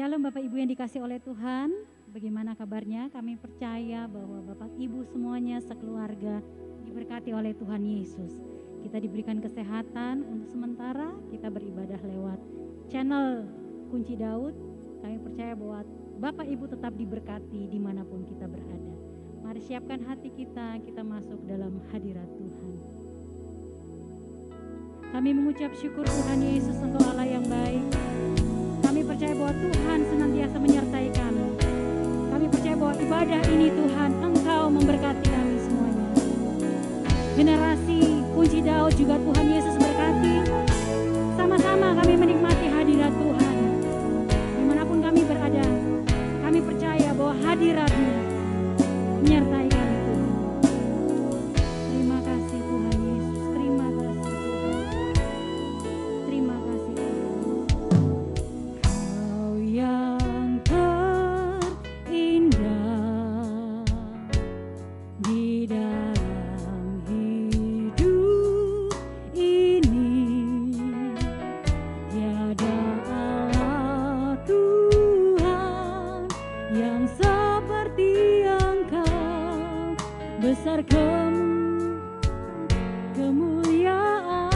Shalom Bapak Ibu yang dikasih oleh Tuhan. Bagaimana kabarnya? Kami percaya bahwa Bapak Ibu semuanya sekeluarga diberkati oleh Tuhan Yesus. Kita diberikan kesehatan untuk sementara kita beribadah lewat channel Kunci Daud. Kami percaya bahwa Bapak Ibu tetap diberkati dimanapun kita berada. Mari siapkan hati kita, kita masuk dalam hadirat Tuhan. Kami mengucap syukur Tuhan Yesus, Engkau Allah yang baik. Kami percaya bahwa Tuhan senantiasa menyertai kami. Kami percaya bahwa ibadah ini Tuhan, Engkau memberkati kami semuanya. Generasi Kunci Daud juga Tuhan Yesus berkati. Sama-sama kami menikmati hadirat Tuhan. Dimanapun kami berada, kami percaya bahwa hadirat-Nya menyertai kami Tuhan. Terima kasih Tuhan Yesus, terima kasih Tuhan. Terima kasih Tuhan. Kau yang terindah di dalam hidup ini, tiada Allah Tuhan yang seperti Engkau, besar kemuliaan.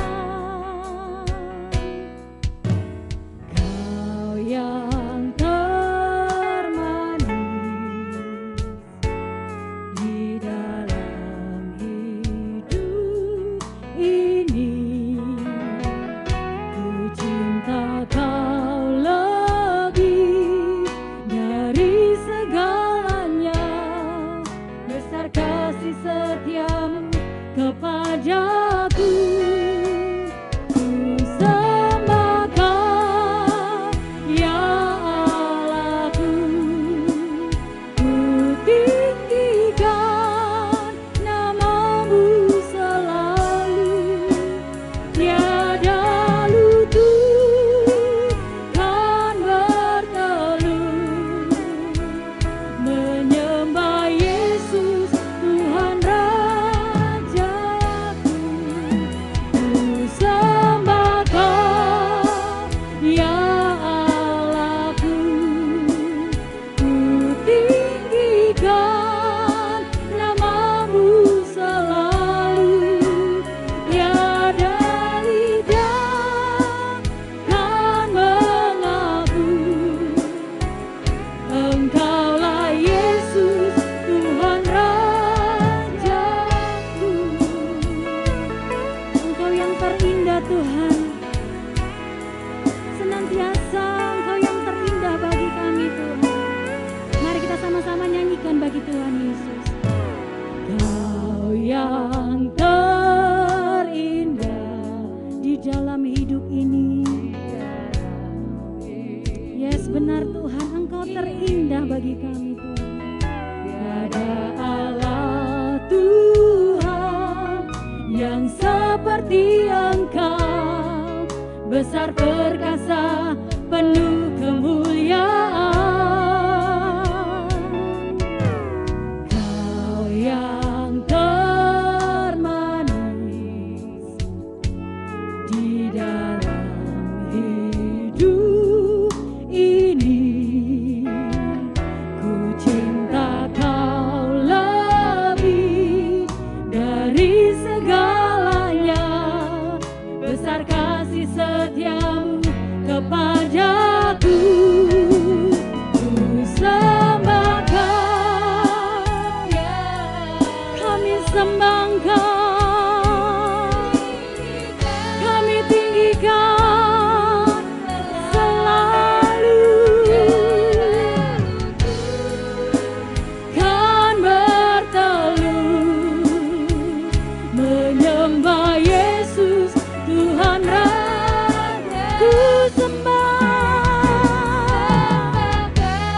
Kau yang termanis di dalam hidup ini, ku cinta Kau lebih dari segalanya, besar kasih setiamu kepadaku. Ku sembah Kau, ya Allahku, ku tinggikan nama-Mu selalu, tiada lutut kan bertelut, menyembah Yesus Tuhan Rajaku. Ku sembah Kau, ya Allahku, ku tinggikan nama-Mu selalu, tiada lidah kan mengaku, Engkaulah Yesus Tuhan Rajaku. Engkau yang terindah Tuhan, senantiasa Engkau yang terindah bagi kami Tuhan. Mari kita sama-sama nyanyikan bagi Tuhan Yesus. Kau yang terindah di dalam hidup ini. Yes, benar Tuhan, Engkau terindah bagi kami Tuhan. Tiada Allah Tuhan yang seperti Engkau, besar perkasa penuh kemuliaan. Kau yang termanis di dalam hidup ini, ku cinta Kau lebih dari segalanya, besar kasih setiamu kepadaku. Ku sembah Kau, kami sembah Engkau, kami tinggikan selalu, kan bertelut, menyembah Yesus Tuhan Raja. Ku sembah,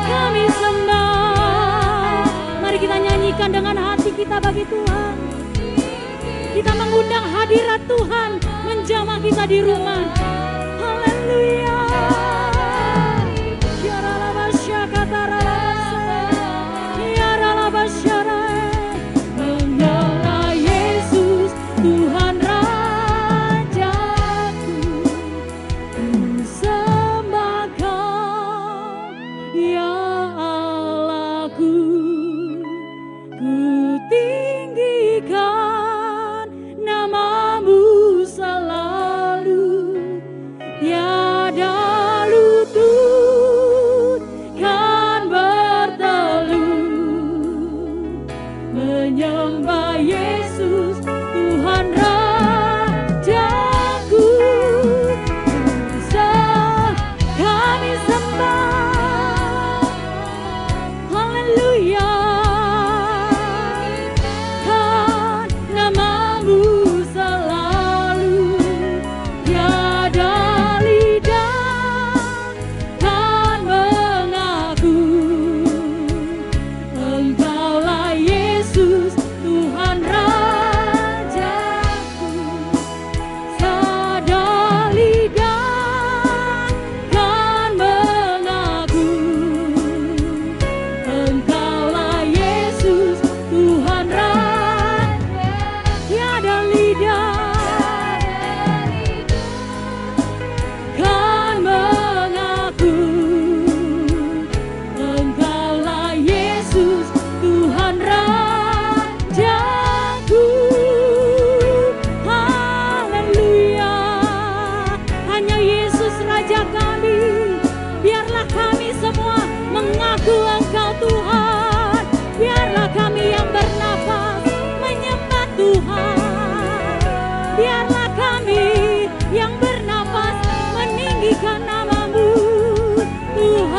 kami sembah. Mari kita nyanyikan dengan hati kita bagi Tuhan. Kita mengundang hadirat Tuhan menjamah kita di rumah. Haleluya. Engkaulah Yesus Tuhan Rajaku. Ku sembah Kau, biarlah kami yang bernafas meninggikan nama-Mu Tuhan.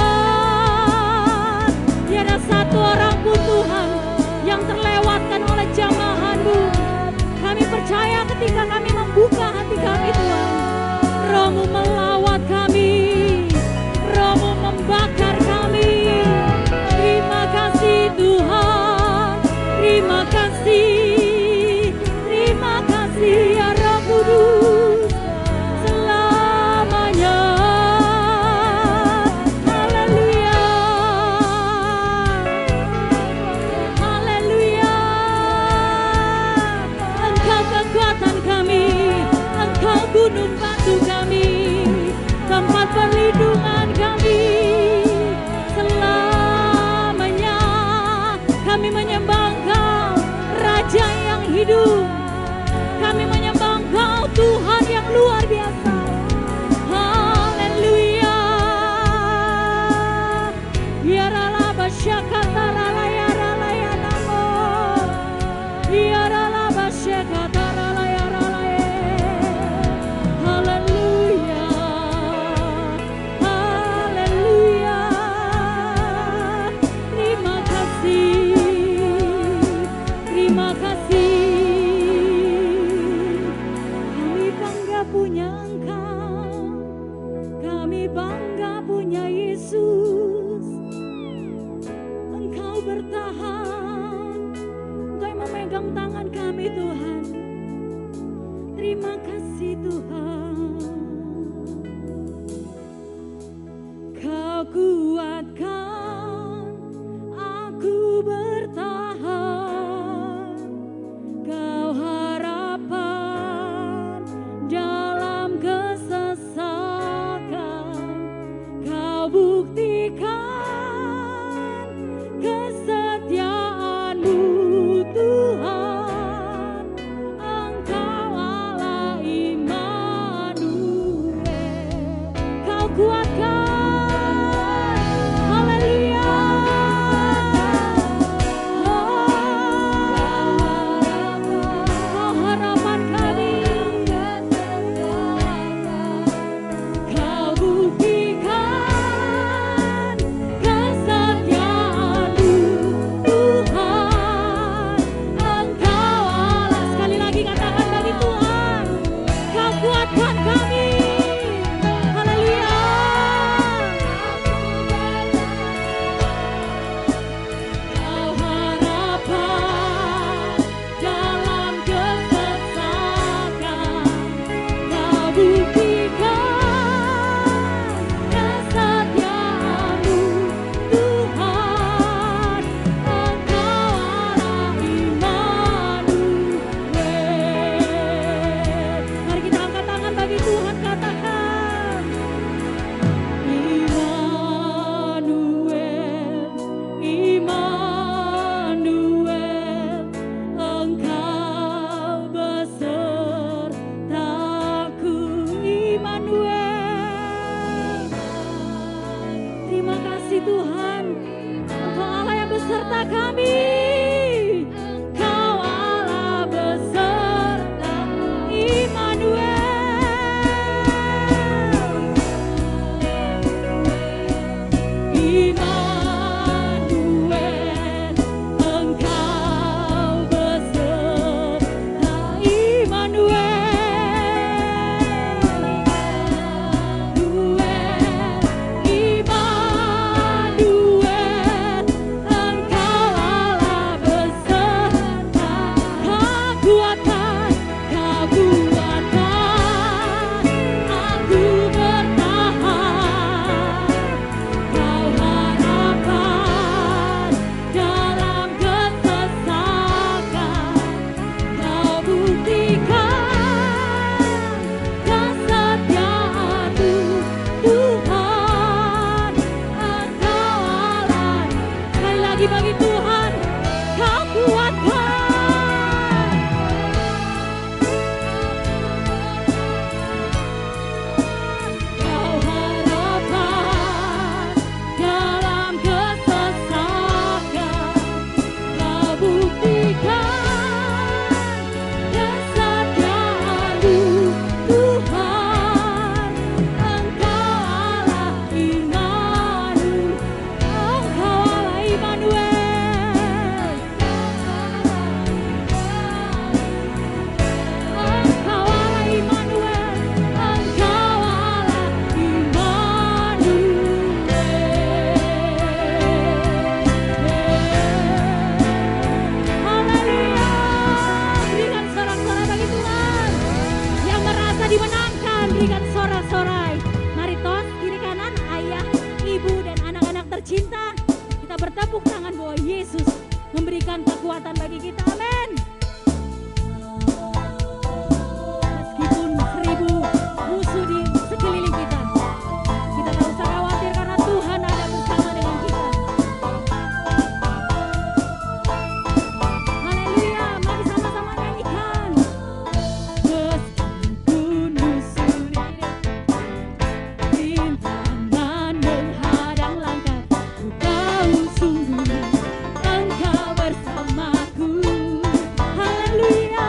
Tiada satu orang pun Tuhan yang terlewatkan oleh jamahan-Mu. Kami percaya ketika kami membuka hati kami Tuhan, Roh-Mu melawat kami, Roh-Mu membakar kami. Terima kasih Tuhan, terima kasih, terima kasih ya Roh Kudus selamanya. Haleluya, haleluya. Engkau kekuatan kami, Engkau gunung batu kami, tempat perlindungan kami selamanya. Kami menyembah Engkau, Raja yang hidup. Kami menyembah Engkau, Tuhan yang luar biasa. Haleluya. Ya rala basyakata rala ya rala ya namo. Ya rala basyakata rala ya rala ya. Haleluya. Haleluya. Terima kasih. Terima kasih. Kami bangga punya Engkau. Kami bangga punya Yesus. Engkau bertahan. Engkau yang memegang tangan kami Tuhan. Terima kasih Tuhan. Kau kuatkan aku bertahan. Kau harapan dalam kesesakan. Kau buktikan kesetiaan-Mu Tuhan. Engkau Allah Immanuel. Kau kuatkan. Haleluya. Kau harapan kami. Kau buktikan kesetiaan-Mu Tuhan. Engkau Allah. Sekali lagi katakan bagi Tuhan, Kau kuatkan kami. Haleluya. memberikan kekuatan bagi kita. Amin. Meskipun 1000 musuh di sekeliling kita, kita tak usah khawatir karena Tuhan ada bersama dengan kita. Haleluya, mari sama-sama nyanyikan. Meskipun musuh di depan, rintangan menghadang langkah, ku tahu sungguh Engkau bersamaku. Haleluya.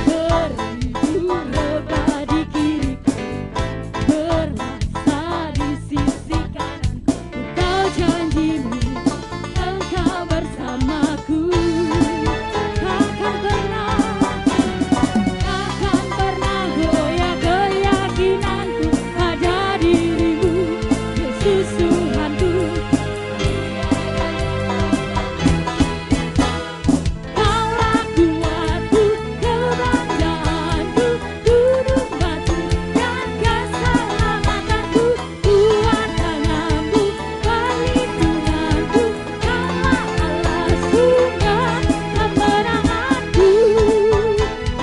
Beribu rebah di kiriku, berlaksa di sisi kananku, ku tahu janjimu Engkau bersamaku. Takkan pernah goyah keyakinanku pada dirimu, Yesus Tuhanku. Kaulah kuatku, kebanggaanku, gunung batu dan keselamatanku, kuat tanganmu, perlindunganku, Kaulah Allah sumber kemenanganku.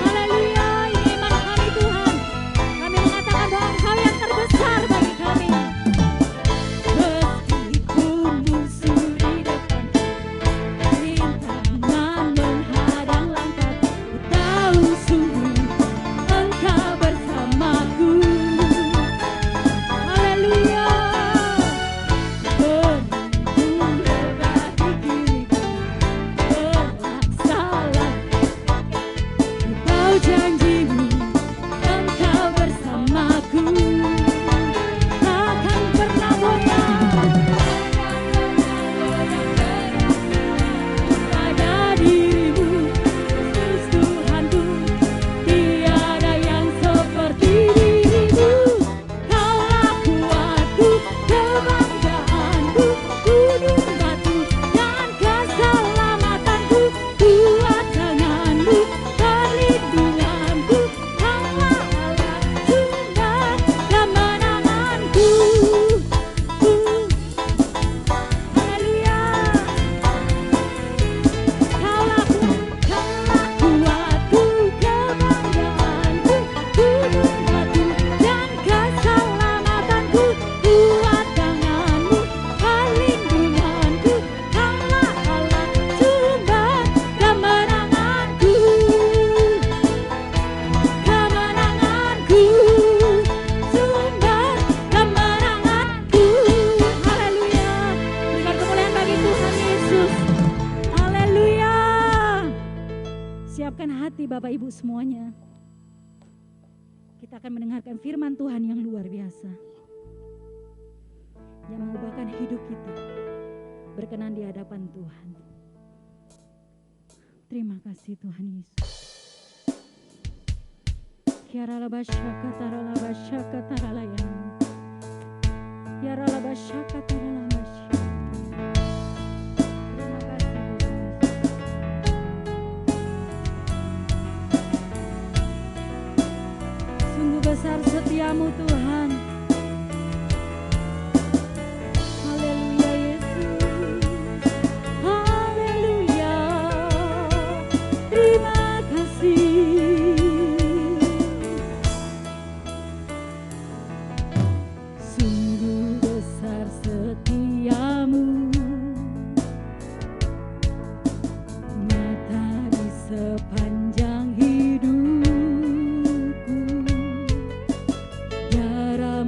Haleluya, ini iman kami Tuhan. Kami mengatakan bahwa Engkau yang terbesar bagi kami. Meskipun musuh di depan, rintangan menghadang langkahku, ku tahu sungguh Engkau bersamaku. Haleluya. Beribu rebah di kiriku, berlaksalah, ku tahu janjimu Engkau bersamaku. Takkan pernah goyah pada dirimu, Yesus Tuhanku. Tiada yang seperti dirimu. Kaulah kuatku, kebanggaanku, gunung batu dan keselamatanku, kuat tanganmu, perlindunganku, Kaulah Allah sumber kemenanganku. Haleluya. Kaulah kuatku, kebanggaanku, gunung batu dan keselamatanku, kuat tanganmu, perlindunganku, Kaulah Allah sumber kemenanganku. Kemenanganku, sumber kemenanganku. Haleluya. Berikan kemuliaan bagi Tuhan Yesus. Haleluya. Siapkan hati Bapak Ibu semuanya. Kita akan mendengarkan firman Tuhan yang luar biasa, yang mengubahkan hidup kita berkenan di hadapan Tuhan. Terima kasih Tuhan Yesus. Kiaralabashaka taralabashaka taralayam. Kiaralabashaka taralabashaka. Terima kasih Tuhan Yesus. Sungguh besar setiamu Tuhan. Haleluya Yesus. Haleluya. Terima kasih. Sungguh besar setiamu, nyata di sepanjang hidupku. Tiada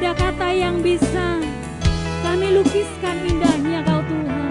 ada kata yang bisa kami lukiskan indahnya Kau Tuhan.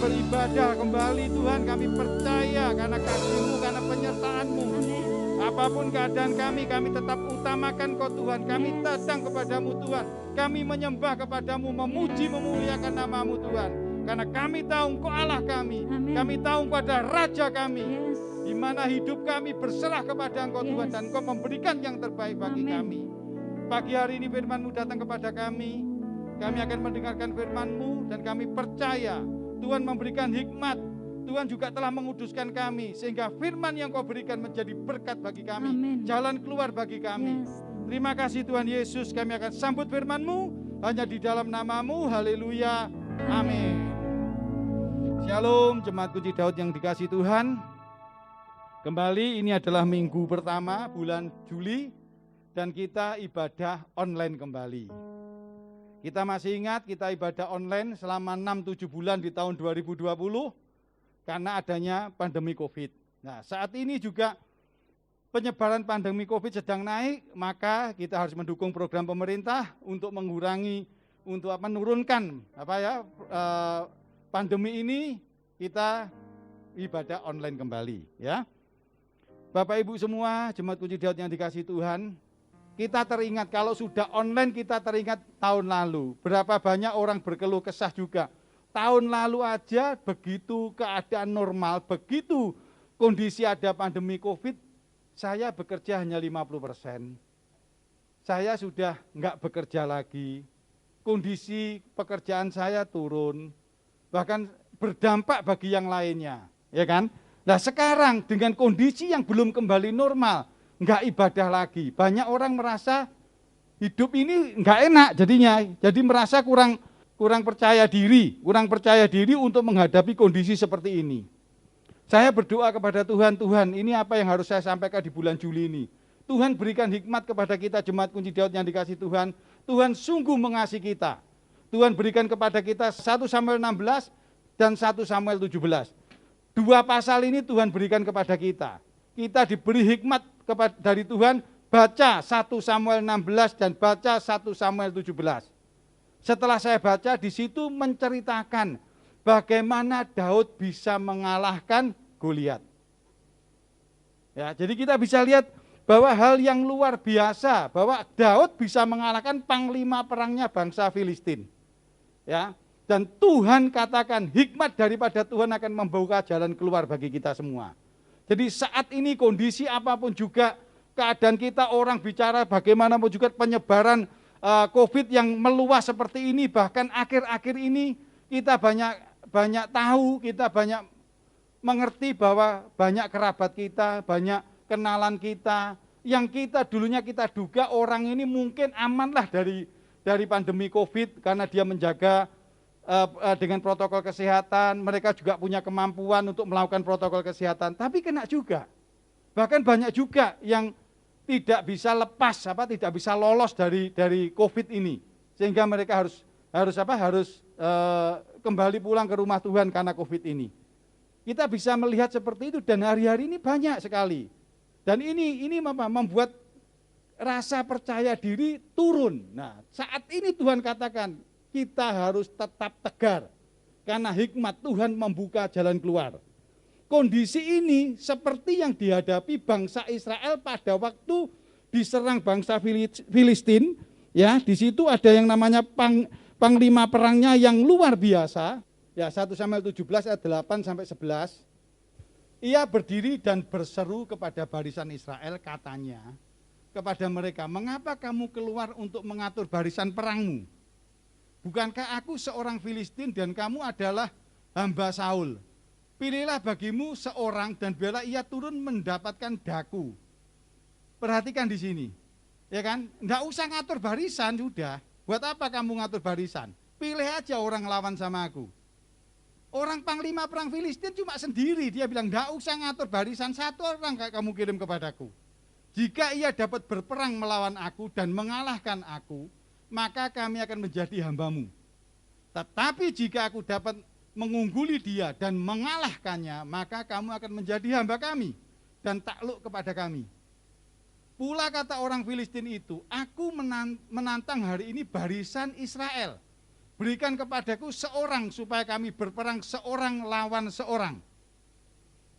beribadah kembali Tuhan, kami percaya karena kasih-Mu, karena penyertaan-Mu. Apapun keadaan kami tetap utamakan Kau Tuhan. Kami datang kepadamu Tuhan, kami menyembah kepadamu, memuji, memuliakan nama-Mu Tuhan. Karena kami tahu Engkau Allah kami, kami tahu Engkau adalah Raja kami, di mana hidup kami berserah kepada Engkau Tuhan, dan Engkau memberikan yang terbaik bagi kami. Pagi hari ini firman-Mu datang kepada kami akan mendengarkan firman-Mu, dan kami percaya Tuhan memberikan hikmat. Tuhan juga telah menguduskan kami, sehingga firman yang Kau berikan menjadi berkat bagi kami, jalan keluar bagi kami. Terima kasih Tuhan Yesus, kami akan sambut firman-Mu hanya di dalam nama-Mu. Haleluya, amin. Shalom, jemaat Kunci Daud yang dikasihi Tuhan. Kembali ini adalah minggu pertama bulan Juli, dan kita ibadah online kembali. Kita masih ingat kita ibadah online selama 6-7 bulan di tahun 2020 karena adanya pandemi COVID. Nah, saat ini juga penyebaran pandemi COVID sedang naik, maka kita harus mendukung program pemerintah untuk mengurangi, untuk menurunkan pandemi ini. Kita ibadah online kembali, ya. Bapak Ibu semua, jemaat Kunci Daud yang dikasihi Tuhan, kita teringat kalau sudah online, kita teringat tahun lalu. Berapa banyak orang berkeluh kesah juga. Tahun lalu aja begitu keadaan normal, begitu kondisi ada pandemi COVID, saya bekerja hanya 50%. Saya sudah enggak bekerja lagi. Kondisi pekerjaan saya turun. bahkan berdampak bagi yang lainnya, ya kan? Nah sekarang dengan kondisi yang belum kembali normal, nggak ibadah lagi, banyak orang merasa hidup ini nggak enak jadinya, jadi merasa kurang percaya diri untuk menghadapi kondisi seperti ini. Saya berdoa kepada Tuhan, Tuhan ini apa yang harus saya sampaikan di bulan Juli ini. Tuhan berikan hikmat kepada kita jemaat kunci Daud yang dikasih Tuhan. Tuhan sungguh mengasihi kita. Tuhan berikan kepada kita 1 Samuel 16 dan 1 Samuel 17. Dua pasal ini Tuhan berikan kepada kita. Kita diberi hikmat dari Tuhan, baca 1 Samuel 16 dan baca 1 Samuel 17. Setelah saya baca, di situ menceritakan bagaimana Daud bisa mengalahkan Goliat. Ya, jadi kita bisa lihat bahwa hal yang luar biasa, bahwa Daud bisa mengalahkan panglima perangnya bangsa Filistin. Ya, dan Tuhan katakan hikmat daripada Tuhan akan membuka jalan keluar bagi kita semua. Jadi saat ini kondisi apapun juga, keadaan kita, orang bicara bagaimanapun juga penyebaran COVID yang meluas seperti ini, bahkan akhir-akhir ini kita banyak tahu, kita banyak mengerti bahwa banyak kerabat kita, banyak kenalan kita, yang dulunya kita duga orang ini mungkin amanlah dari pandemi COVID karena dia menjaga dengan protokol kesehatan, mereka juga punya kemampuan untuk melakukan protokol kesehatan, tapi kena juga. Bahkan banyak juga yang tidak bisa lepas, tidak bisa lolos dari COVID ini, sehingga mereka harus kembali pulang ke rumah Tuhan karena COVID ini. Kita bisa melihat seperti itu dan hari-hari ini banyak sekali. Dan ini membuat rasa percaya diri turun. Nah, saat ini Tuhan katakan kita harus tetap tegar karena hikmat Tuhan membuka jalan keluar. Kondisi ini seperti yang dihadapi bangsa Israel pada waktu diserang bangsa Filistin, ya, di situ ada yang namanya panglima perangnya yang luar biasa. Ya, 1 Samuel 17 ayat 8 sampai 11. Ia berdiri dan berseru kepada barisan Israel, katanya kepada mereka, "Mengapa kamu keluar untuk mengatur barisan perangmu? Bukankah aku seorang Filistin dan kamu adalah hamba Saul? Pilihlah bagimu seorang dan biarlah ia turun mendapatkan daku." Perhatikan di sini, ya kan? Enggak usah ngatur barisan sudah. Buat apa kamu ngatur barisan? Pilih aja orang lawan sama aku. Orang panglima perang Filistin cuma sendiri, dia bilang enggak usah ngatur barisan, satu orang kamu kirim kepadaku. Jika ia dapat berperang melawan aku dan mengalahkan aku, maka kami akan menjadi hambamu. Tetapi jika aku dapat mengungguli dia dan mengalahkannya, maka kamu akan menjadi hamba kami dan takluk kepada kami. Pula kata orang Filistin itu, aku menantang hari ini barisan Israel. Berikan kepadaku seorang supaya kami berperang seorang lawan seorang.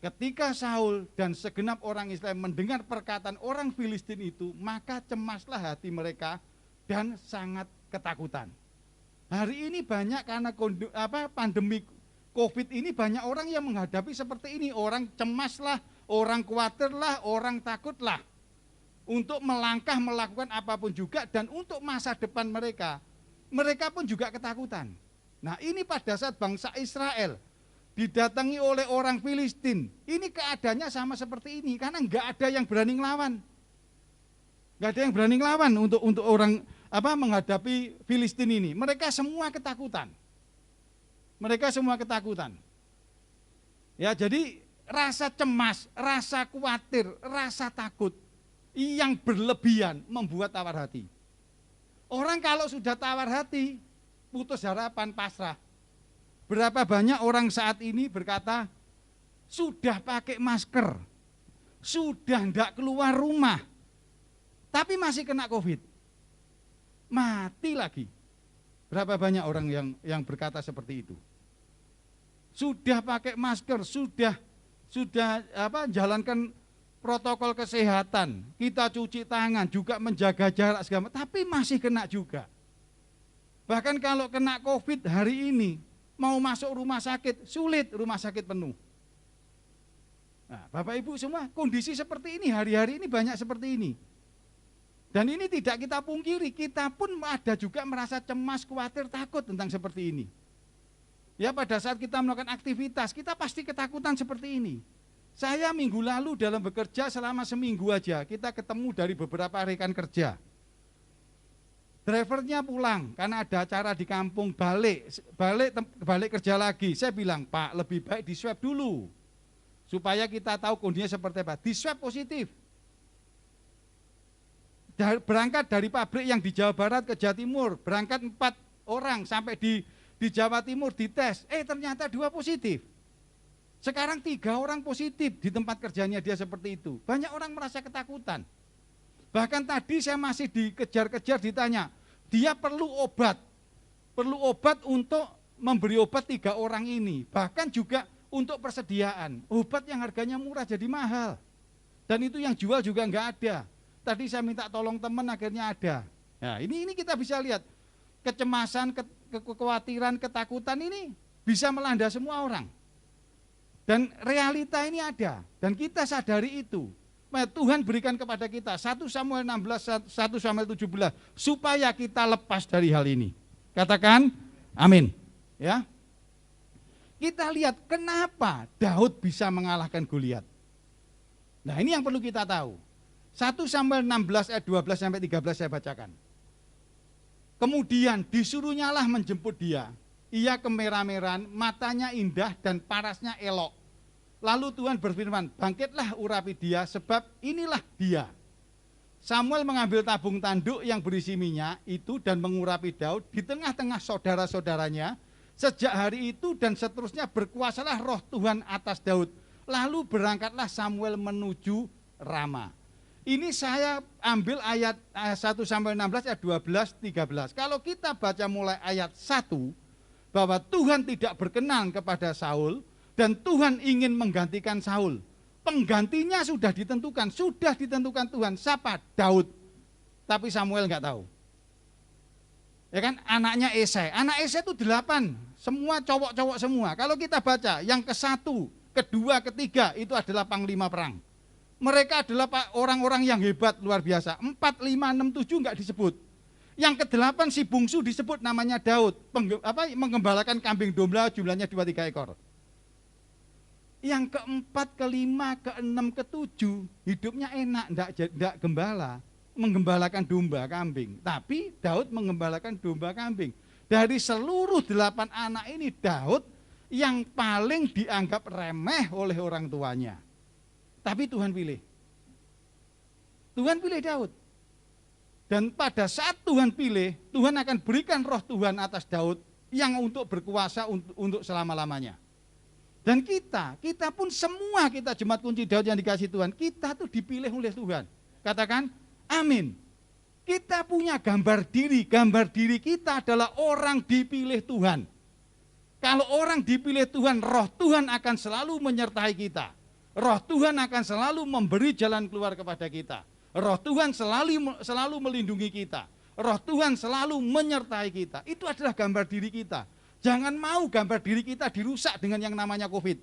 Ketika Saul dan segenap orang Israel mendengar perkataan orang Filistin itu, maka cemaslah hati mereka dan sangat ketakutan. Hari ini banyak karena pandemi COVID ini banyak orang yang menghadapi seperti ini. Orang cemaslah, orang khawatirlah, orang takutlah untuk melangkah melakukan apapun juga, dan untuk masa depan mereka pun juga ketakutan. Nah ini pada saat bangsa Israel didatangi oleh orang Filistin, ini keadaannya sama seperti ini karena enggak ada yang berani ngelawan. Enggak ada yang berani ngelawan untuk orang menghadapi Filistin ini. Mereka semua ketakutan. Ya, jadi rasa cemas, rasa khawatir, rasa takut yang berlebihan membuat tawar hati. Orang kalau sudah tawar hati, putus harapan, pasrah. Berapa banyak orang saat ini berkata, sudah pakai masker, sudah tidak keluar rumah, tapi masih kena COVID. Mati lagi. Berapa banyak orang yang berkata seperti itu? Sudah pakai masker, sudah jalankan protokol kesehatan, kita cuci tangan, juga menjaga jarak segala, tapi masih kena juga. Bahkan kalau kena COVID hari ini, mau masuk rumah sakit, sulit, rumah sakit penuh. Nah, Bapak Ibu semua, kondisi seperti ini, hari-hari ini banyak seperti ini. Dan ini tidak kita pungkiri, kita pun ada juga merasa cemas, khawatir, takut tentang seperti ini. Ya, pada saat kita melakukan aktivitas, kita pasti ketakutan seperti ini. Saya minggu lalu dalam bekerja selama seminggu aja, kita ketemu dari beberapa rekan kerja. Drivernya pulang karena ada acara di kampung, balik kerja lagi. Saya bilang, Pak, lebih baik di swab dulu supaya kita tahu kondisinya seperti apa. Di swab positif. Berangkat dari pabrik yang di Jawa Barat ke Jawa Timur, berangkat 4 orang sampai di Jawa Timur dites, ternyata 2 positif. Sekarang 3 orang positif di tempat kerjanya dia seperti itu. Banyak orang merasa ketakutan. Bahkan tadi saya masih dikejar-kejar ditanya, dia perlu obat untuk memberi obat 3 orang ini. Bahkan juga untuk persediaan, obat yang harganya murah jadi mahal. Dan itu yang jual juga enggak ada. Tadi saya minta tolong teman, akhirnya ada. Nah, ini kita bisa lihat kecemasan, kekhawatiran, ketakutan ini bisa melanda semua orang. Dan realita ini ada, dan kita sadari itu. Tuhan berikan kepada kita 1 Samuel 16, 1 Samuel 17 supaya kita lepas dari hal ini. Katakan amin. Ya. Kita lihat kenapa Daud bisa mengalahkan Goliat. Nah, ini yang perlu kita tahu. 1 Samuel 16 ayat 12 sampai 13 saya bacakan. Kemudian disuruhnyalah menjemput dia. Ia kemerah-merahan, matanya indah dan parasnya elok. Lalu Tuhan berfirman, bangkitlah urapi dia sebab inilah dia. Samuel mengambil tabung tanduk yang berisi minyak itu dan mengurapi Daud di tengah-tengah saudara-saudaranya. Sejak hari itu dan seterusnya berkuasalah roh Tuhan atas Daud. Lalu berangkatlah Samuel menuju Rama. Ini saya ambil ayat 1 Samuel 16 ayat 12, 13. Kalau kita baca mulai ayat 1, bahwa Tuhan tidak berkenan kepada Saul, dan Tuhan ingin menggantikan Saul. Penggantinya sudah ditentukan Tuhan. Siapa? Daud. Tapi Samuel enggak tahu. Ya kan, anaknya Esai. Anak Esai itu 8, semua cowok-cowok semua. Kalau kita baca, yang ke-1, kedua, ketiga, itu adalah panglima perang. Mereka adalah orang-orang yang hebat, luar biasa. 4, 5, 6, 7 enggak disebut. Yang ke-8 si bungsu disebut namanya Daud. Menggembalakan kambing domba jumlahnya 2-3 ekor. Yang ke-4, ke-5, ke-6, ke-7 hidupnya enak, enggak gembala. Menggembalakan domba kambing. Tapi Daud menggembalakan domba kambing. Dari seluruh 8 anak ini Daud yang paling dianggap remeh oleh orang tuanya. Tapi Tuhan pilih. Tuhan pilih Daud. Dan pada saat Tuhan pilih, Tuhan akan berikan roh Tuhan atas Daud yang untuk berkuasa untuk selama-lamanya. Dan kita pun semua kita jemaat kunci Daud yang dikasih Tuhan, kita tuh dipilih oleh Tuhan. Katakan amin. Kita punya gambar diri kita adalah orang dipilih Tuhan. Kalau orang dipilih Tuhan, roh Tuhan akan selalu menyertai kita. Roh Tuhan akan selalu memberi jalan keluar kepada kita. Roh Tuhan selalu melindungi kita. Roh Tuhan selalu menyertai kita. Itu adalah gambar diri kita. Jangan mau gambar diri kita dirusak dengan yang namanya COVID.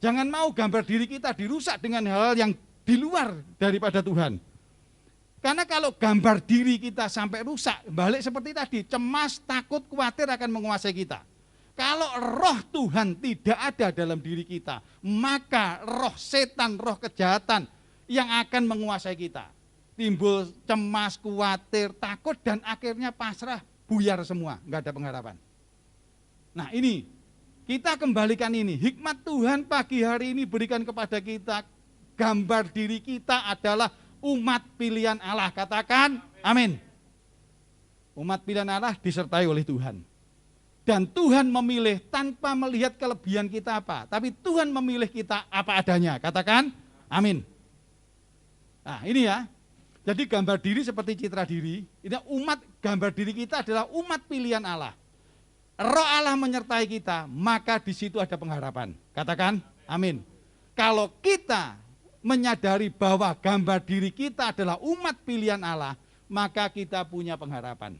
Jangan mau gambar diri kita dirusak dengan hal-hal yang di luar daripada Tuhan. Karena kalau gambar diri kita sampai rusak, balik seperti tadi, cemas, takut, khawatir akan menguasai kita. Kalau roh Tuhan tidak ada dalam diri kita, maka roh setan, roh kejahatan yang akan menguasai kita. Timbul cemas, khawatir, takut, dan akhirnya pasrah, buyar semua, enggak ada pengharapan. Nah ini, kita kembalikan ini, hikmat Tuhan pagi hari ini berikan kepada kita, gambar diri kita adalah umat pilihan Allah. Katakan amin. Umat pilihan Allah disertai oleh Tuhan. Dan Tuhan memilih tanpa melihat kelebihan kita apa. Tapi Tuhan memilih kita apa adanya. Katakan amin. Nah ini ya. Jadi gambar diri seperti citra diri. Ini umat, gambar diri kita adalah umat pilihan Allah. Roh Allah menyertai kita, maka di situ ada pengharapan. Katakan amin. Kalau kita menyadari bahwa gambar diri kita adalah umat pilihan Allah, maka kita punya pengharapan.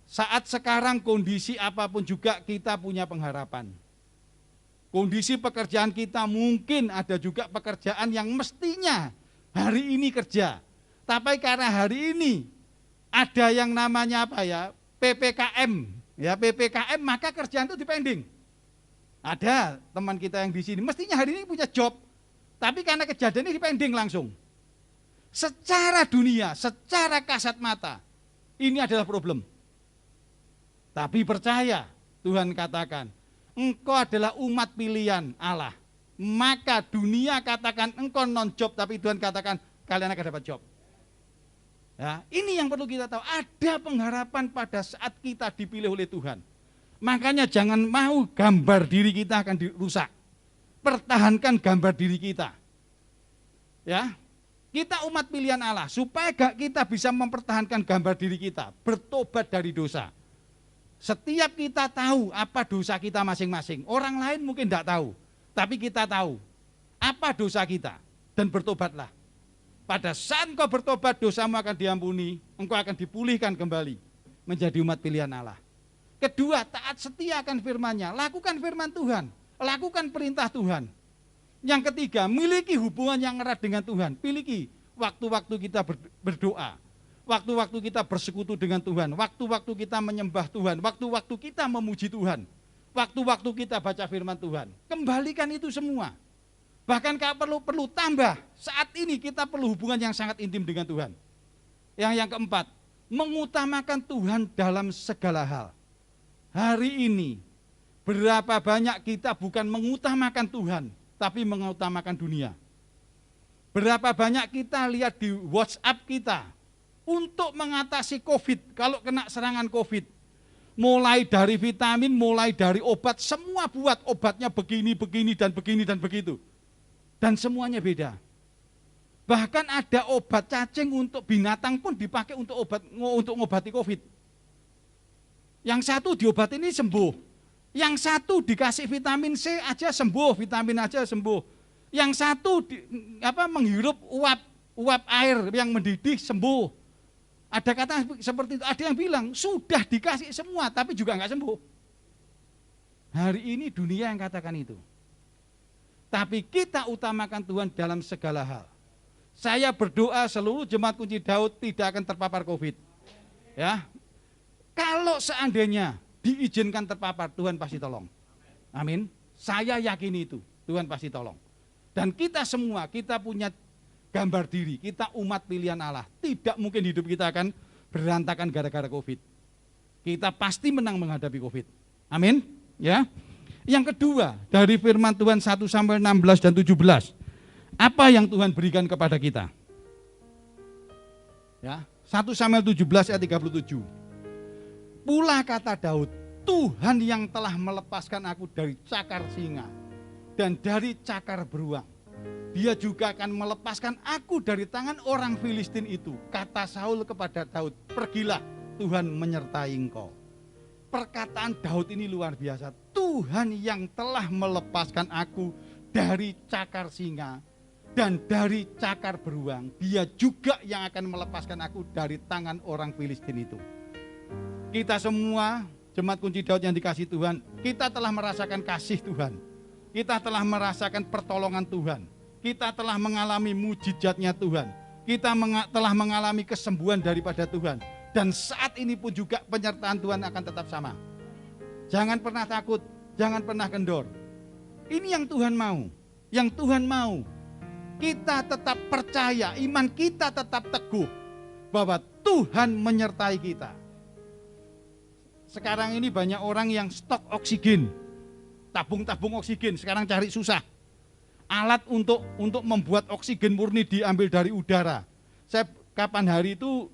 Saat sekarang kondisi apapun juga kita punya pengharapan. Kondisi pekerjaan kita mungkin ada juga pekerjaan yang mestinya hari ini kerja. Tapi karena hari ini ada yang namanya apa ya, PPKM, ya PPKM, maka kerjaan itu dipending. Ada teman kita yang di sini, mestinya hari ini punya job, tapi karena kejadian ini dipending langsung. Secara dunia, secara kasat mata, ini adalah problem. Tapi percaya, Tuhan katakan, engkau adalah umat pilihan Allah. Maka dunia katakan engkau non job, tapi Tuhan katakan kalian akan dapat job. Ya, ini yang perlu kita tahu, ada pengharapan pada saat kita dipilih oleh Tuhan. Makanya jangan mau gambar diri kita akan dirusak. Pertahankan gambar diri kita. Ya, kita umat pilihan Allah, supaya kita bisa mempertahankan gambar diri kita, bertobat dari dosa. Setiap kita tahu apa dosa kita masing-masing. Orang lain mungkin tidak tahu, tapi kita tahu apa dosa kita dan bertobatlah. Pada saat engkau bertobat, dosamu akan diampuni, engkau akan dipulihkan kembali menjadi umat pilihan Allah. Kedua, taat setia akan firman-Nya, lakukan firman Tuhan, lakukan perintah Tuhan. Yang ketiga, miliki hubungan yang erat dengan Tuhan, miliki waktu-waktu kita berdoa, waktu-waktu kita bersekutu dengan Tuhan, waktu-waktu kita menyembah Tuhan, waktu-waktu kita memuji Tuhan, waktu-waktu kita baca firman Tuhan. Kembalikan itu semua. Bahkan kalau perlu tambah, saat ini kita perlu hubungan yang sangat intim dengan Tuhan. Yang keempat, mengutamakan Tuhan dalam segala hal. Hari ini, berapa banyak kita bukan mengutamakan Tuhan, tapi mengutamakan dunia. Berapa banyak kita lihat di WhatsApp kita, untuk mengatasi COVID, kalau kena serangan COVID, mulai dari vitamin, mulai dari obat, semua buat obatnya begini, begini, dan begini, dan begitu. Dan semuanya beda. Bahkan ada obat cacing untuk binatang pun dipakai untuk ngobati COVID. Yang satu diobati ini sembuh. Yang satu dikasih vitamin C aja sembuh, vitamin aja sembuh. Yang satu menghirup uap air yang mendidih sembuh. Ada kata seperti itu, ada yang bilang sudah dikasih semua tapi juga enggak sembuh. Hari ini dunia yang katakan itu. Tapi kita utamakan Tuhan dalam segala hal. Saya berdoa seluruh jemaat kunci Daud tidak akan terpapar COVID. Ya. Kalau seandainya diizinkan terpapar, Tuhan pasti tolong. Amin. Saya yakin itu, Tuhan pasti tolong. Dan kita semua, kita punya gambar diri, kita umat pilihan Allah. Tidak mungkin hidup kita akan berantakan gara-gara COVID. Kita pasti menang menghadapi COVID. Amin. Ya. Yang kedua, dari firman Tuhan 1 Samuel 16 dan 17. Apa yang Tuhan berikan kepada kita? Ya, 1 Samuel 17 ayat 37. Pula kata Daud, Tuhan yang telah melepaskan aku dari cakar singa dan dari cakar beruang. Dia juga akan melepaskan aku dari tangan orang Filistin itu. Kata Saul kepada Daud, pergilah, Tuhan menyertai engkau. Perkataan Daud ini luar biasa. Tuhan yang telah melepaskan aku dari cakar singa dan dari cakar beruang. Dia juga yang akan melepaskan aku dari tangan orang Filistin itu. Kita semua, jemaat kunci Daud yang dikasih Tuhan, kita telah merasakan kasih Tuhan. Kita telah merasakan pertolongan Tuhan. Kita telah mengalami mujizatnya Tuhan. Kita telah mengalami kesembuhan daripada Tuhan. Dan saat ini pun juga penyertaan Tuhan akan tetap sama. Jangan pernah takut, jangan pernah kendor. Ini yang Tuhan mau. Yang Tuhan mau. Kita tetap percaya, iman kita tetap teguh bahwa Tuhan menyertai kita. Sekarang ini banyak orang yang stok oksigen, tabung-tabung oksigen, sekarang cari susah. Alat untuk membuat oksigen murni diambil dari udara. Saya kapan hari itu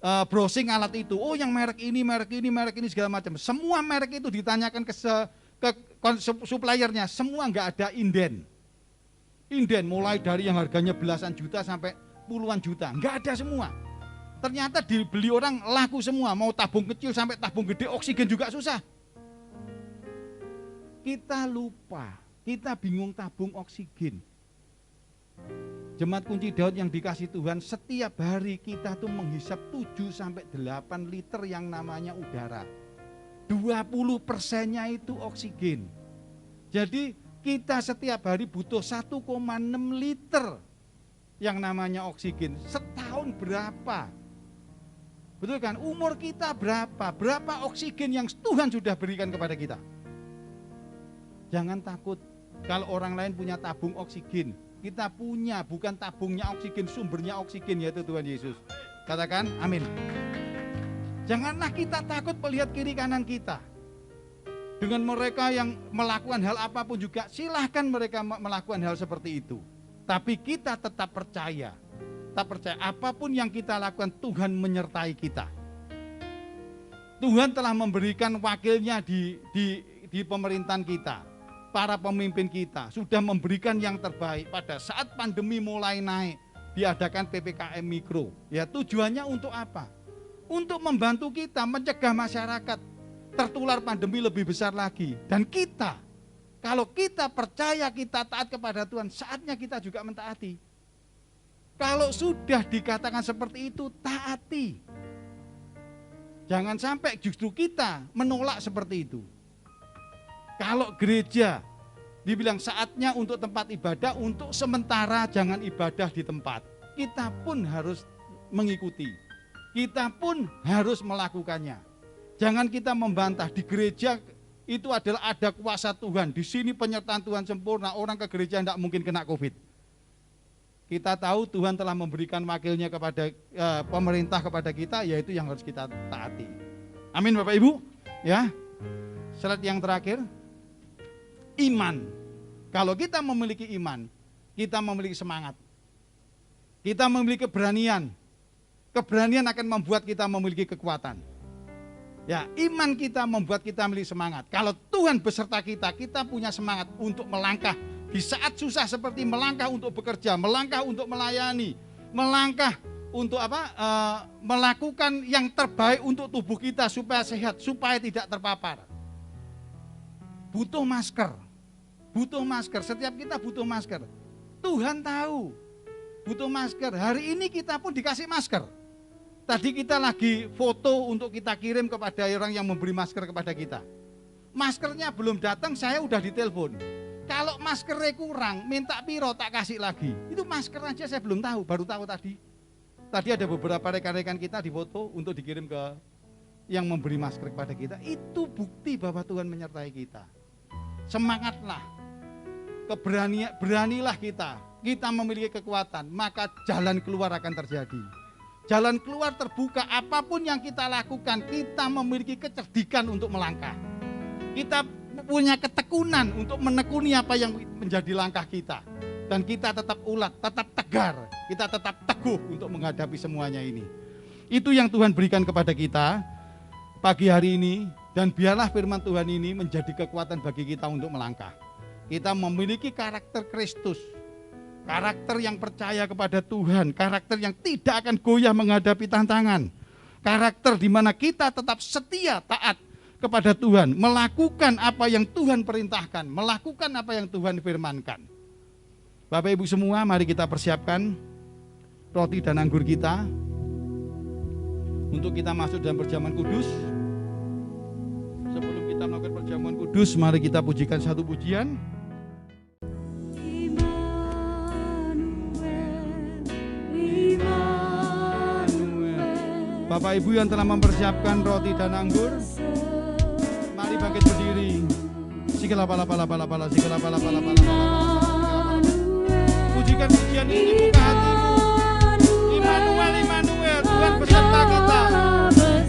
browsing alat itu, oh yang merek ini segala macam. Semua merek itu ditanyakan ke suppliernya, semua enggak ada inden. Inden mulai dari yang harganya belasan juta sampai puluhan juta, enggak ada semua. Ternyata dibeli orang laku semua, mau tabung kecil sampai tabung gede, oksigen juga susah. Kita lupa, kita bingung tabung oksigen. Jemaat kunci Daud yang dikasih Tuhan, setiap hari kita tuh menghisap 7 sampai 8 liter yang namanya udara. 20%-nya itu oksigen. Jadi kita setiap hari butuh 1,6 liter yang namanya oksigen. Setahun berapa? Betul kan? Umur kita berapa? Berapa oksigen yang Tuhan sudah berikan kepada kita? Jangan takut kalau orang lain punya tabung oksigen. Kita punya bukan tabungnya oksigen, sumbernya oksigen, yaitu Tuhan Yesus. Katakan amin. Janganlah kita takut melihat kiri kanan kita. Dengan mereka yang melakukan hal apapun juga, silahkan mereka melakukan hal seperti itu. Tapi kita tetap percaya. Tetap percaya apapun yang kita lakukan, Tuhan menyertai kita. Tuhan telah memberikan wakilnya di pemerintahan kita. Para pemimpin kita sudah memberikan yang terbaik. Pada saat pandemi mulai naik, diadakan PPKM Mikro. Ya, tujuannya untuk apa? Untuk membantu kita mencegah masyarakat tertular pandemi lebih besar lagi. Dan kita, kalau kita percaya, kita taat kepada Tuhan, saatnya kita juga mentaati. Kalau sudah dikatakan seperti itu, taati. Jangan sampai justru kita menolak seperti itu. Kalau gereja dibilang saatnya untuk tempat ibadah, untuk sementara jangan ibadah di tempat. Kita pun harus mengikuti. Kita pun harus melakukannya. Jangan kita membantah, di gereja itu adalah ada kuasa Tuhan. Di sini penyertaan Tuhan sempurna, orang ke gereja tidak mungkin kena COVID. Kita tahu Tuhan telah memberikan wakilnya kepada pemerintah kepada kita, yaitu yang harus kita taati. Amin Bapak Ibu. Ya. Slide yang terakhir. Iman. Kalau kita memiliki iman, kita memiliki semangat. Kita memiliki keberanian. Keberanian akan membuat kita memiliki kekuatan. Ya, iman kita membuat kita memiliki semangat. Kalau Tuhan beserta kita, kita punya semangat untuk melangkah. Di saat susah seperti melangkah untuk bekerja, melangkah untuk melayani, melangkah untuk melakukan yang terbaik untuk tubuh kita supaya sehat, supaya tidak terpapar. Butuh masker, setiap kita butuh masker. Tuhan tahu, butuh masker. Hari ini kita pun dikasih masker. Tadi kita lagi foto untuk kita kirim kepada orang yang memberi masker kepada kita. Maskernya belum datang, saya udah ditelepon. Kalau maskernya kurang, minta piro tak kasih lagi. Itu masker aja saya belum tahu, baru tahu tadi. Tadi ada beberapa rekan-rekan kita difoto untuk dikirim ke yang memberi masker kepada kita. Itu bukti bahwa Tuhan menyertai kita. Semangatlah, beranilah kita. Kita memiliki kekuatan, maka jalan keluar akan terjadi. Jalan keluar terbuka, apapun yang kita lakukan, kita memiliki kecerdikan untuk melangkah. Kita punya ketekunan untuk menekuni apa yang menjadi langkah kita. Dan kita tetap ulat, tetap tegar, kita tetap teguh untuk menghadapi semuanya ini. Itu yang Tuhan berikan kepada kita pagi hari ini. Dan biarlah firman Tuhan ini menjadi kekuatan bagi kita untuk melangkah. Kita memiliki karakter Kristus, karakter yang percaya kepada Tuhan, karakter yang tidak akan goyah menghadapi tantangan, karakter di mana kita tetap setia, taat kepada Tuhan, melakukan apa yang Tuhan perintahkan, melakukan apa yang Tuhan firmankan. Bapak Ibu semua, mari kita persiapkan roti dan anggur kita untuk kita masuk dalam perjamuan kudus. Sebelum kita melakukan perjamuan kudus, mari kita pujikan satu pujian. Bapak Ibu yang telah mempersiapkan roti dan anggur, mari bangkit berdiri. Sikala pala pala pala pala, sikala pala pala pala pala. Pujikan pujian ini, buka hatimu. Immanuel, Immanuel, Tuhan beserta kita. Tuhan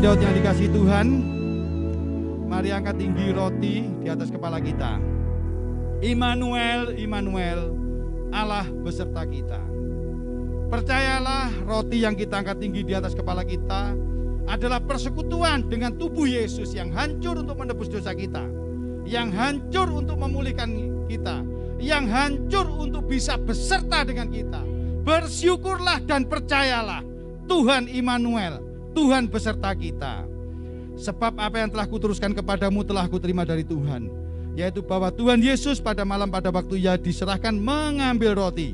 Daud yang dikasihi Tuhan, mari angkat tinggi roti di atas kepala kita. Immanuel, Immanuel, Allah beserta kita. Percayalah, roti yang kita angkat tinggi di atas kepala kita adalah persekutuan dengan tubuh Yesus yang hancur untuk menebus dosa kita, yang hancur untuk memulihkan kita, yang hancur untuk bisa beserta dengan kita. Bersyukurlah dan percayalah, Tuhan Immanuel, Tuhan beserta kita. Sebab apa yang telah kuteruskan kepadamu telah kuterima dari Tuhan, yaitu bahwa Tuhan Yesus pada malam pada waktu ia diserahkan mengambil roti,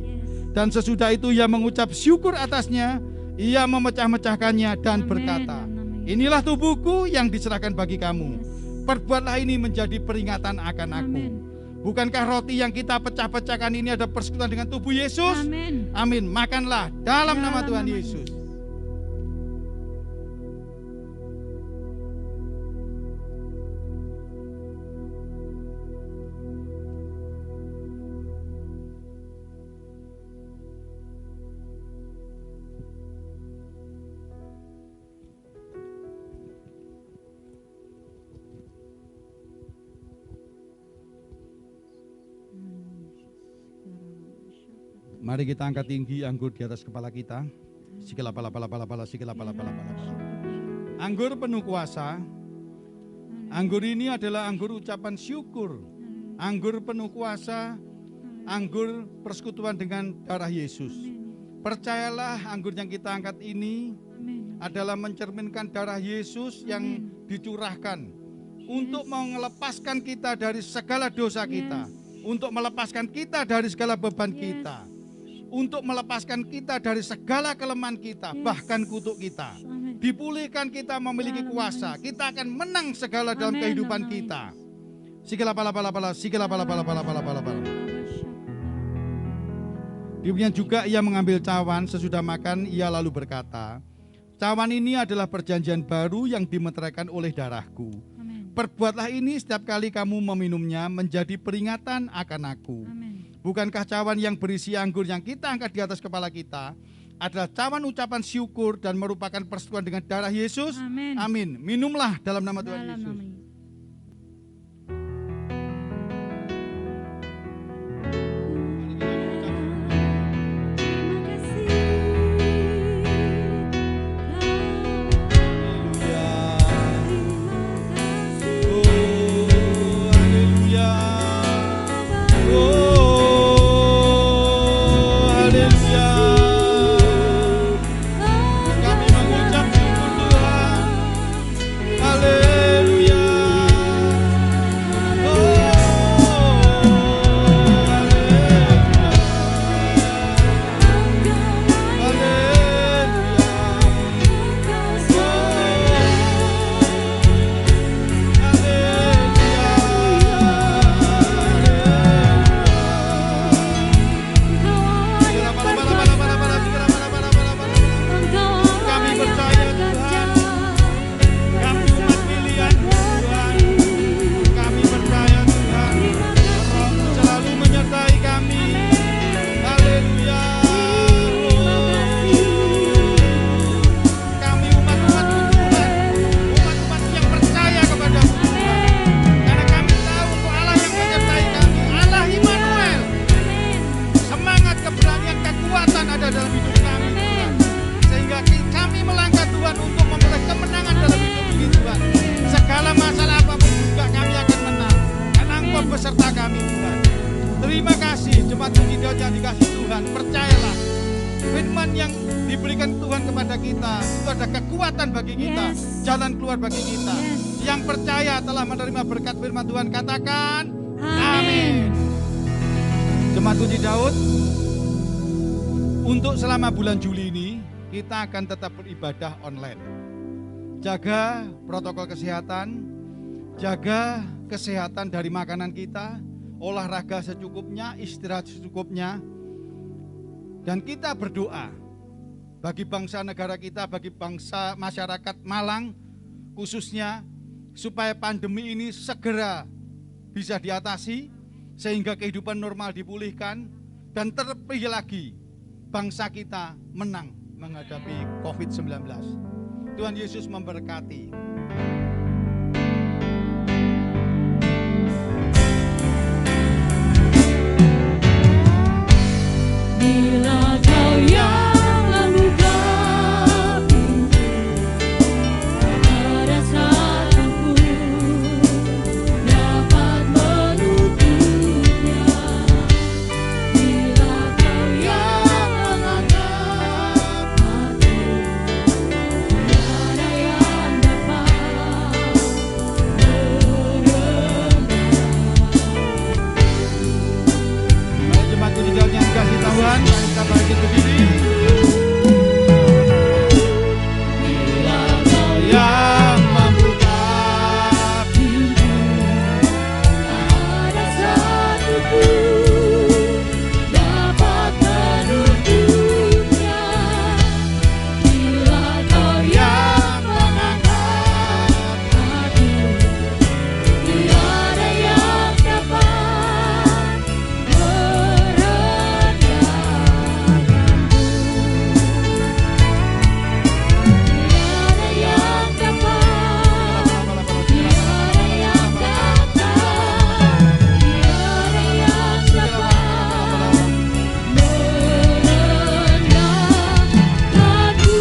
dan sesudah itu ia mengucap syukur atasnya, ia memecah-mecahkannya dan berkata, inilah tubuhku yang diserahkan bagi kamu. Perbuatlah ini menjadi peringatan akan aku. Bukankah roti yang kita pecah-pecahkan ini ada persekutuan dengan tubuh Yesus? Amin. Makanlah dalam nama Tuhan Yesus. Mari kita angkat tinggi anggur di atas kepala kita. Anggur penuh kuasa. Anggur ini adalah anggur ucapan syukur. Anggur penuh kuasa. Anggur persekutuan dengan darah Yesus. Percayalah, anggur yang kita angkat ini adalah mencerminkan darah Yesus yang dicurahkan untuk melepaskan kita dari segala dosa kita, untuk melepaskan kita dari segala beban kita, untuk melepaskan kita dari segala kelemahan kita, bahkan kutuk kita. Dipulihkan kita memiliki kuasa. Kita akan menang segala dalam kehidupan kita. Kemudian juga ia mengambil cawan, sesudah makan ia lalu berkata, cawan ini adalah perjanjian baru yang dimeteraikan oleh darahku. Perbuatlah ini setiap kali kamu meminumnya menjadi peringatan akan aku. Bukankah cawan yang berisi anggur yang kita angkat di atas kepala kita adalah cawan ucapan syukur dan merupakan persekutuan dengan darah Yesus? Amin. Minumlah dalam nama Tuhan Yesus. Bulan Juli ini kita akan tetap beribadah online. Jaga protokol kesehatan, jaga kesehatan dari makanan kita, olahraga secukupnya, istirahat secukupnya, dan kita berdoa bagi bangsa negara kita, bagi bangsa masyarakat Malang khususnya, supaya pandemi ini segera bisa diatasi sehingga kehidupan normal dipulihkan dan terlebih lagi bangsa kita menang menghadapi COVID-19. Tuhan Yesus memberkati. Bila kau yang membuka pintu, ada satu pun dapat menutupnya. Bila kau yang mengangkat hati, tiada yang dapat Mari jemaatku di dalam yang dikasih Tuhan, mari kita bangkit berdiri. Bila kau yang membuka pintu, ada satu pun dapat menutupnya. Bila kau yang mengangkat hati, tiada yang dapat merendahkanku. Tiada yang dapat, tiada yang dapat, tiada yang dapat merendahkanku.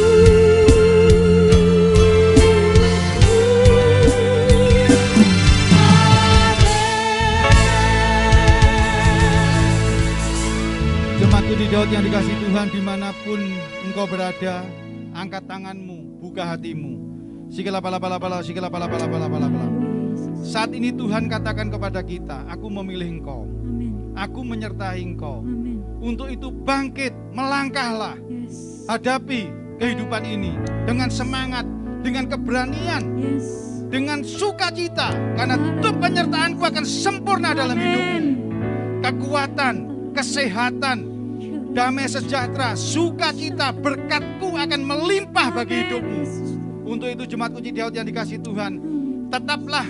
Jemaatku di Daud yang dikasih Tuhan, dimanapun engkau berada, angkat tanganmu, buka hatimu. Sikelapalapalapala. Saat ini Tuhan katakan kepada kita, aku memilih engkau, Amin. aku menyertai engkau. Amin. Untuk itu bangkit, melangkahlah, Yes. hadapi kehidupan ini dengan semangat, dengan keberanian, Yes. dengan sukacita, karena penyertaanku akan sempurna dalam hidupmu. Amin. Kekuatan, kesehatan, damai sejahtera, sukacita, berkatku akan melimpah bagi hidupmu. Untuk itu jemaatku di Daud yang dikasih Tuhan, tetaplah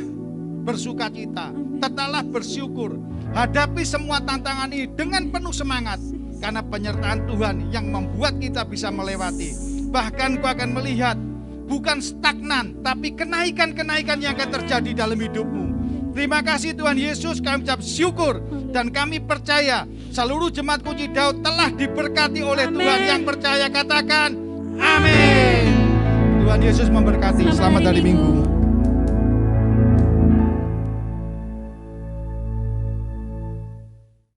bersukacita, tetaplah bersyukur, hadapi semua tantangan ini dengan penuh semangat, karena penyertaan Tuhan yang membuat kita bisa melewati. Bahkan kau akan melihat bukan stagnan, tapi kenaikan-kenaikan yang akan terjadi dalam hidupmu. Terima kasih Tuhan Yesus, kami ucap syukur dan kami percaya seluruh jemaat Kunci Daud telah diberkati oleh Amin. Tuhan. Yang percaya katakan amin. Tuhan Yesus memberkati. Selamat hari Minggu.